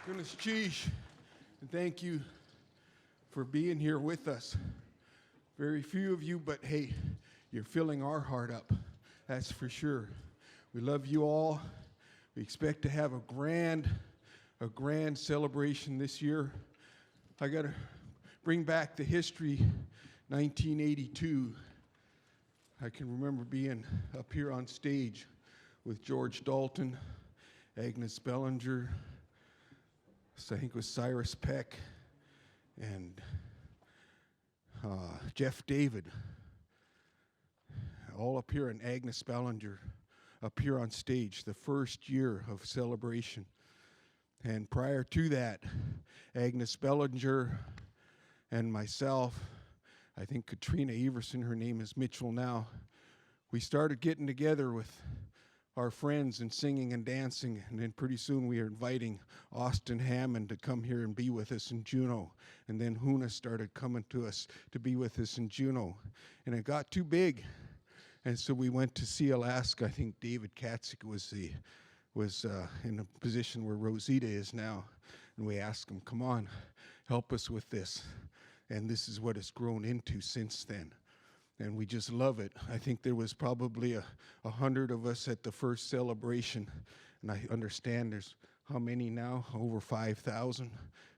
Goodness, sheesh. And thank you for being here with us. Very few of you, but hey, you're filling our heart up. That's for sure. We love you all. We expect to have a grand celebration this year. I got to bring back the history, 1982. I can remember being up here on stage with George Dalton, Agnes Bellinger, I think it was Cyrus Peck, and Jeff David, all up here, and Agnes Bellinger up here on stage, the first year of celebration. And prior to that, Agnes Bellinger and myself, I think Katrina Everson, her name is Mitchell now, we started getting together with our friends and singing and dancing, and then pretty soon we were inviting Austin Hammond to come here and be with us in Juneau, and then Hoona started coming to us to be with us in Juneau, and it got too big, and so we went to Sealaska. I think David Katzig was in a position where Rosita is now, and we asked him, come on, help us with this, and this is what it's grown into since then. And we just love it. I think there was probably 100 of us at the first celebration, and I understand there's how many now? Over 5,000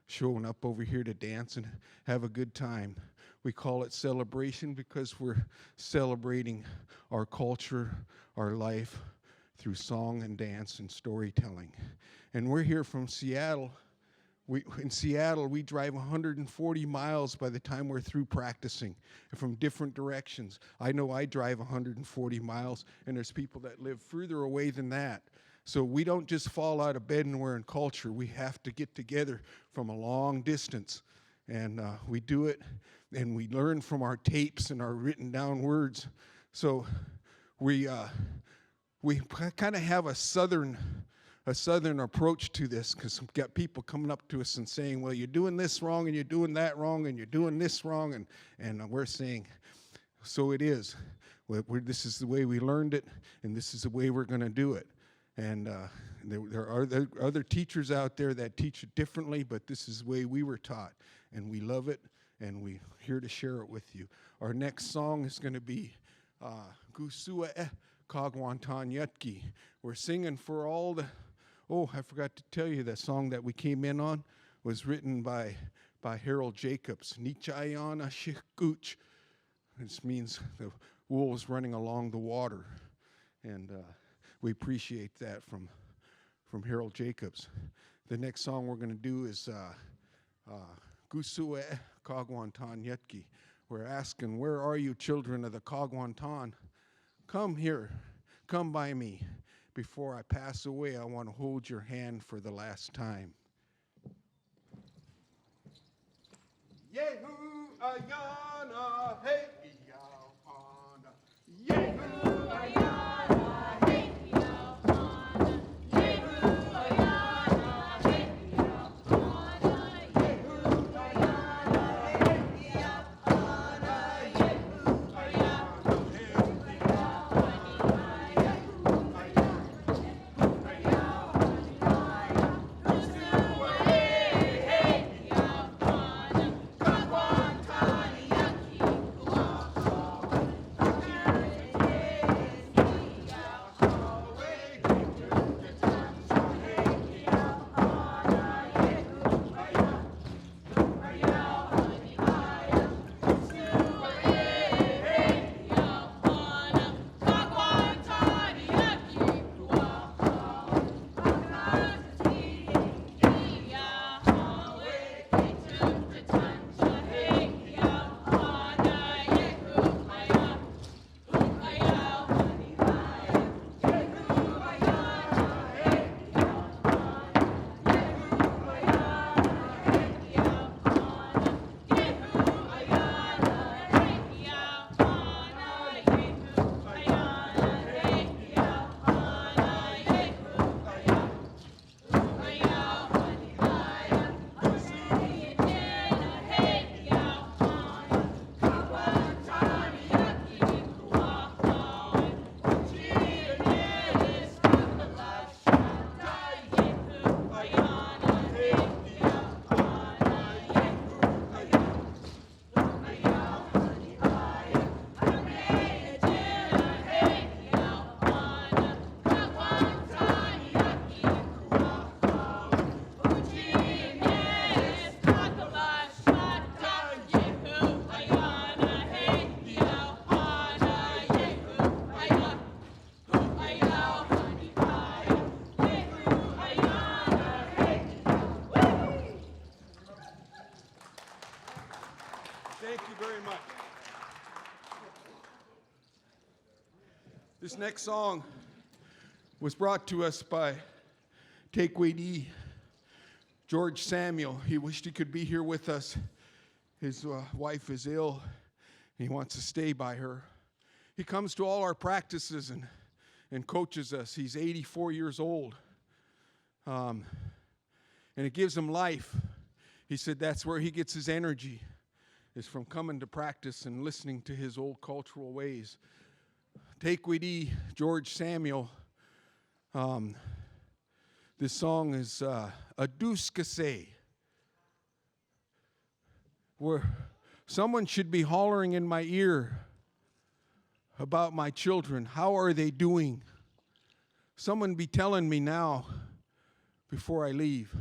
showing up over here to dance and have a good time. We call it celebration because we're celebrating our culture, our life through song and dance and storytelling. And we're here from Seattle. In Seattle, we drive 140 miles by the time we're through practicing from different directions. I know I drive 140 miles, and there's people that live further away than that. So we don't just fall out of bed and we're in culture. We have to get together from a long distance. And we do it, and we learn from our tapes and our written down words. So we kind of have a southern approach to this, because we've got people coming up to us and saying, well, you're doing this wrong, and you're doing that wrong, and you're doing this wrong, and we're saying, so it is. This is the way we learned it, and this is the way we're going to do it. And there are other teachers out there that teach it differently, but this is the way we were taught, and we love it, and we're here to share it with you. Our next song is going to be Gusua Kagwantan Yutki. We're singing for all the... Oh, I forgot to tell you, that song that we came in on was written by Harold Jacobs. Nichayana Shikuch. This means the wolves running along the water. And we appreciate that from Harold Jacobs. The next song we're going to do is Gusue Kagwantan Yutki. We're asking, where are you, children of the Kagwantan? Come here. Come by me. Before I pass away, I want to hold your hand for the last time. Yehu ayana hey yawana. Yehu ayana hey yawana. Yehu ayana hey yawana. Yehu ayana hey yawana. Yehu ayana hey yawana. This next song was brought to us by Haandei, George Samuel. He wished he could be here with us. His wife is ill. He wants to stay by her. He comes to all our practices and coaches us. He's 84 years old. And it gives him life. He said that's where he gets his energy, is from coming to practice and listening to his old cultural ways. Haandei, George Samuel. This song is Aduskase, where someone should be hollering in my ear about my children. How are they doing? Someone be telling me now before I leave.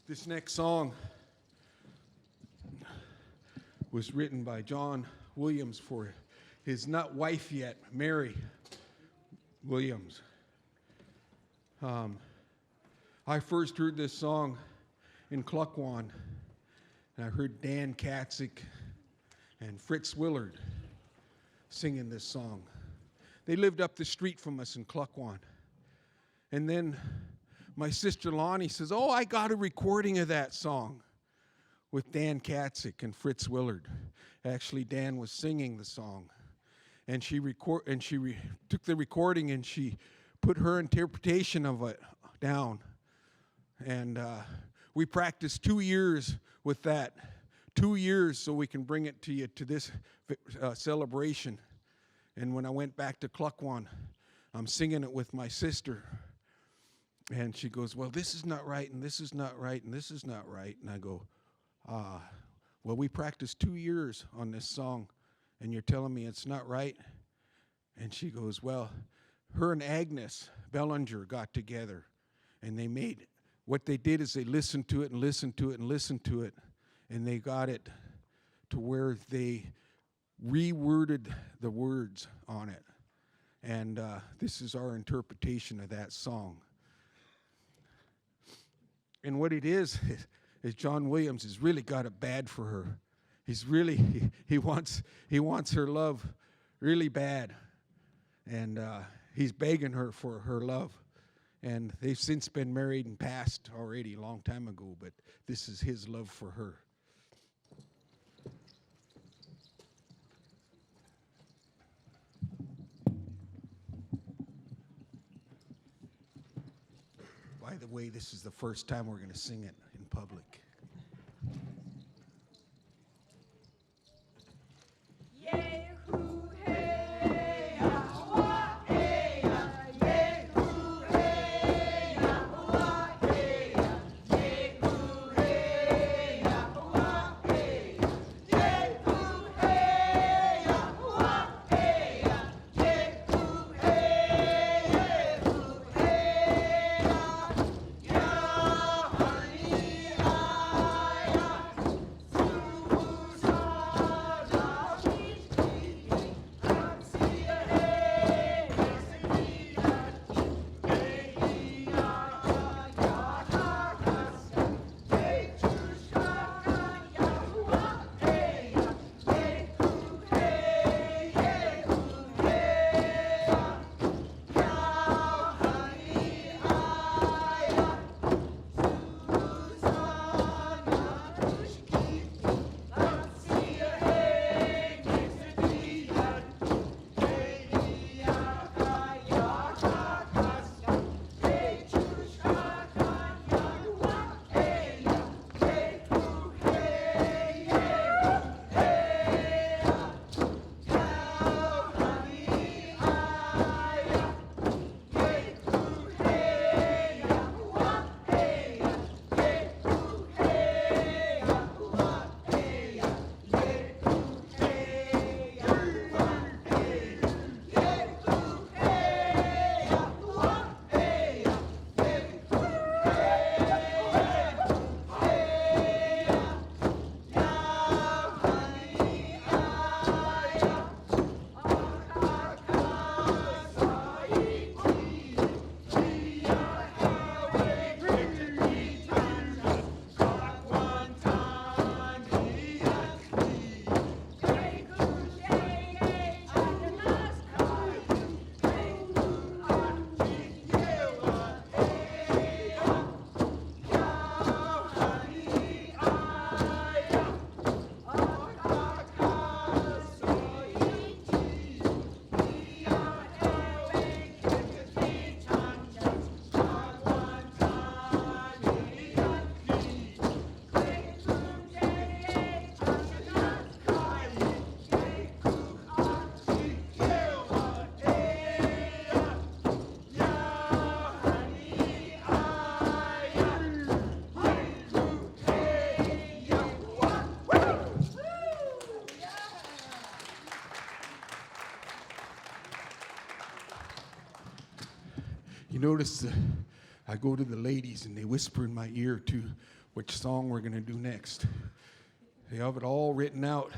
This next song was written by John Williams for his not wife yet, Mary Williams. I first heard this song in Cluckwan, and I heard Dan Katzik and Fritz Willard singing this song. They lived up the street from us in Cluckwan. And then my sister Lonnie says, "Oh, I got a recording of that song with Dan Katzik and Fritz Willard." Actually, Dan was singing the song. And she took the recording and she put her interpretation of it down. And we practiced 2 years with that. 2 years so we can bring it to you to this celebration. And when I went back to Cluckwan, I'm singing it with my sister. And she goes, "Well, this is not right, and this is not right, and this is not right." And I go, well, we practiced 2 years on this song, and you're telling me it's not right? And she goes, "Well, her and Agnes Bellinger got together, and they made what they did is they listened to it and listened to it and listened to it, and they got it to where they reworded the words on it. And this is our interpretation of that song. And what it is John Williams has really got it bad for her. He's really, he wants her love really bad. And he's begging her for her love. And they've since been married and passed already a long time ago, but this is his love for her. By the way, this is the first time we're going to sing it in public. Notice I go to the ladies and they whisper in my ear to which song we're going to do next. They have it all written out.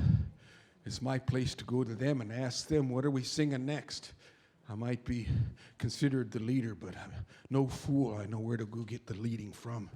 It's my place to go to them and ask them, what are we singing next? I might be considered the leader, but I'm no fool. I know where to go get the leading from.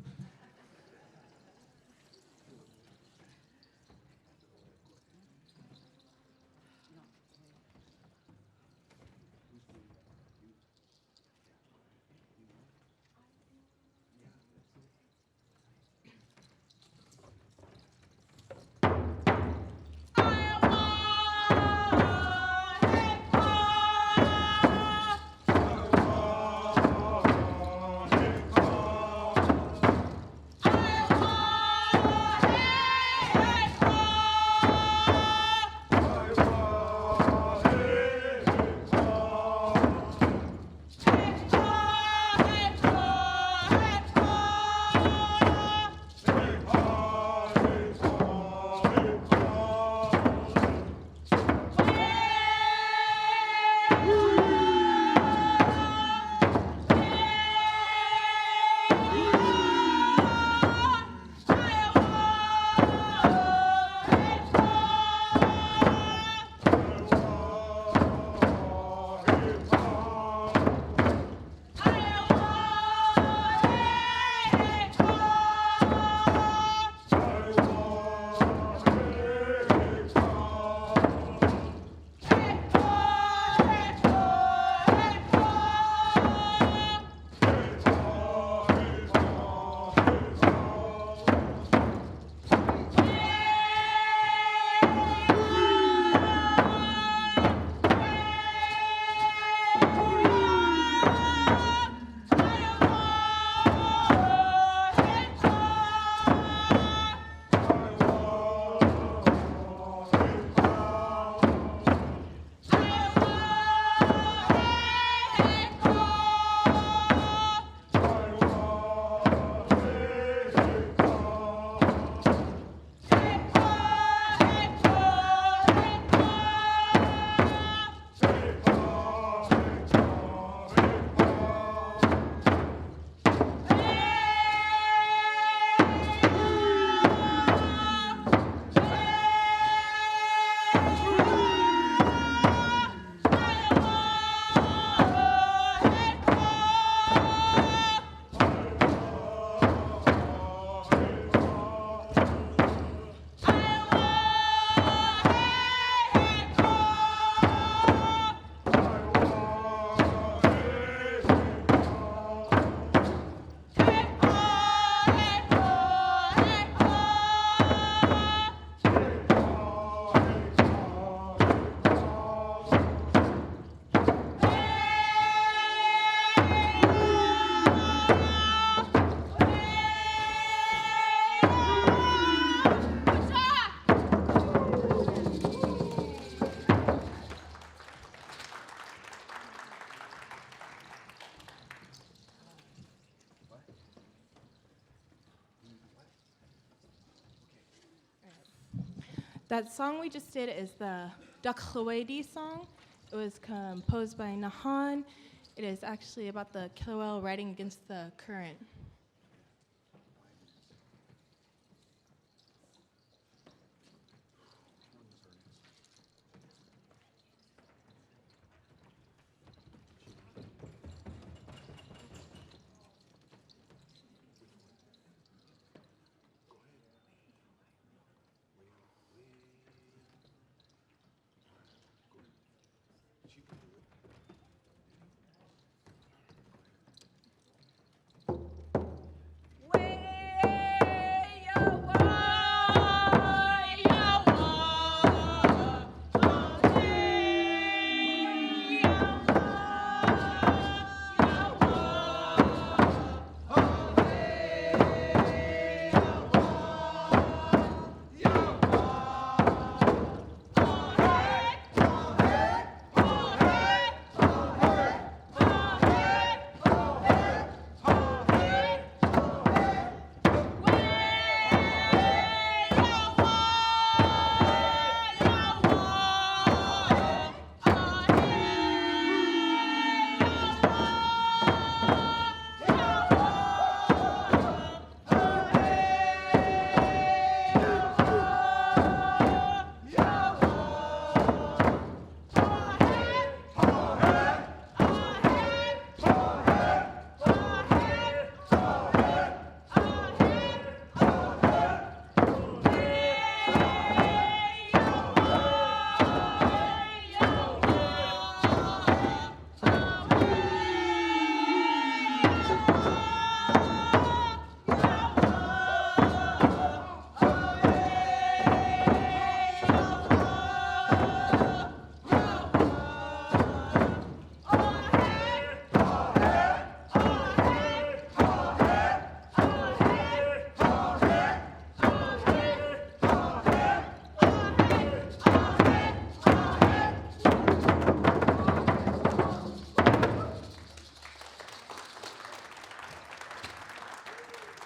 That song we just did is the Duchlawedi song. It was composed by Nahan. It is actually about the killer whale riding against the current.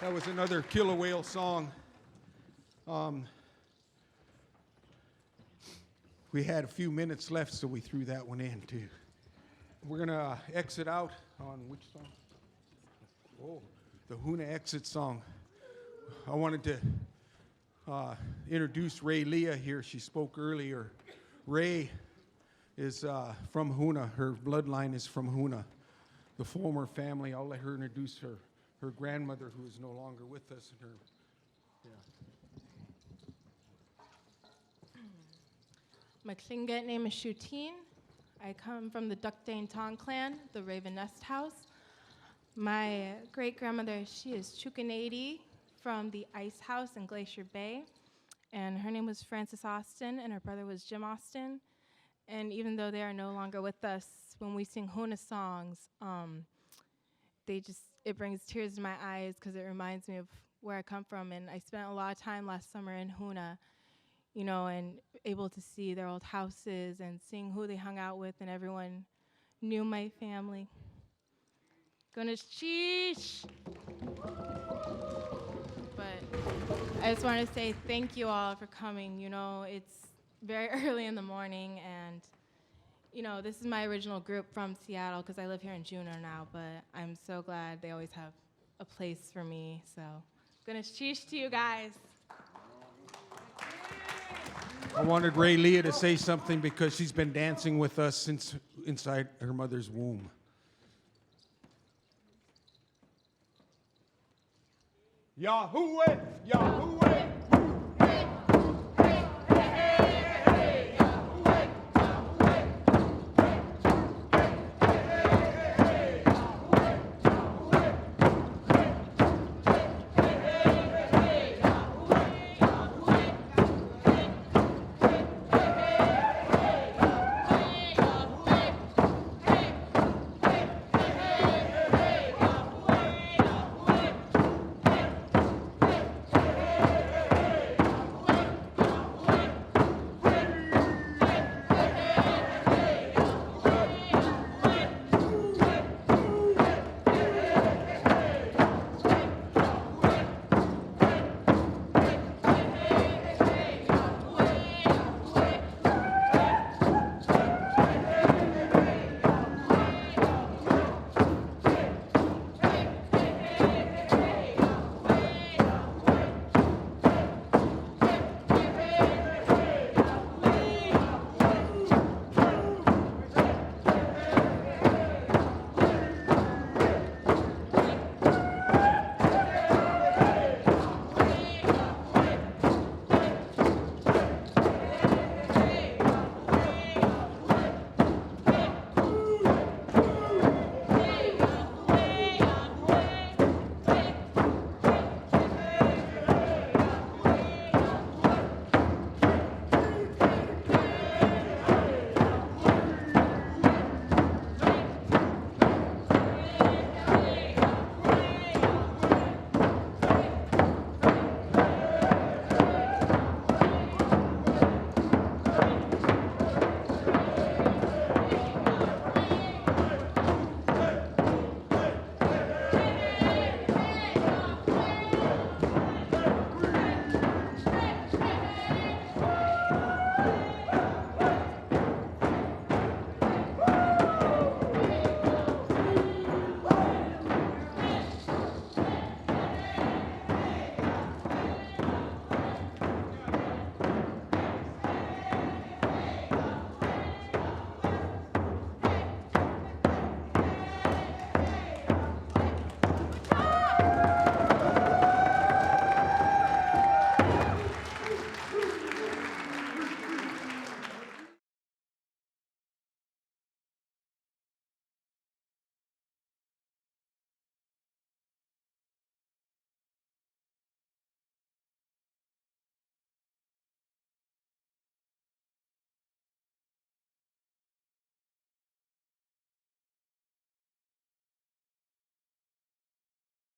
That was another killer whale song. We had a few minutes left, so we threw that one in too. We're gonna exit out on which song? Oh, the Hoona exit song. I wanted to introduce Ray Leah here. She spoke earlier. Ray is from Hoona. Her bloodline is from Hoona, the former family. I'll let her introduce her grandmother, who is no longer with us. And her, My Tlingit name is Shuteen. I come from the Dukdane Tong clan, the Raven Nest House. My great-grandmother, she is Chukanady from the Ice House in Glacier Bay. And her name was Frances Austin, and her brother was Jim Austin. And even though they are no longer with us, when we sing Hoona songs, it brings tears to my eyes because it reminds me of where I come from. And I spent a lot of time last summer in Hoona, and able to see their old houses and seeing who they hung out with, and everyone knew my family. Gonna sheesh. But I just want to say thank you all for coming. It's very early in the morning, and this is my original group from Seattle because I live here in Juneau now, but I'm so glad they always have a place for me. So gonna sheesh to you guys. I wanted Ray Leah to say something because she's been dancing with us since inside her mother's womb. Yahoo! Yahoo!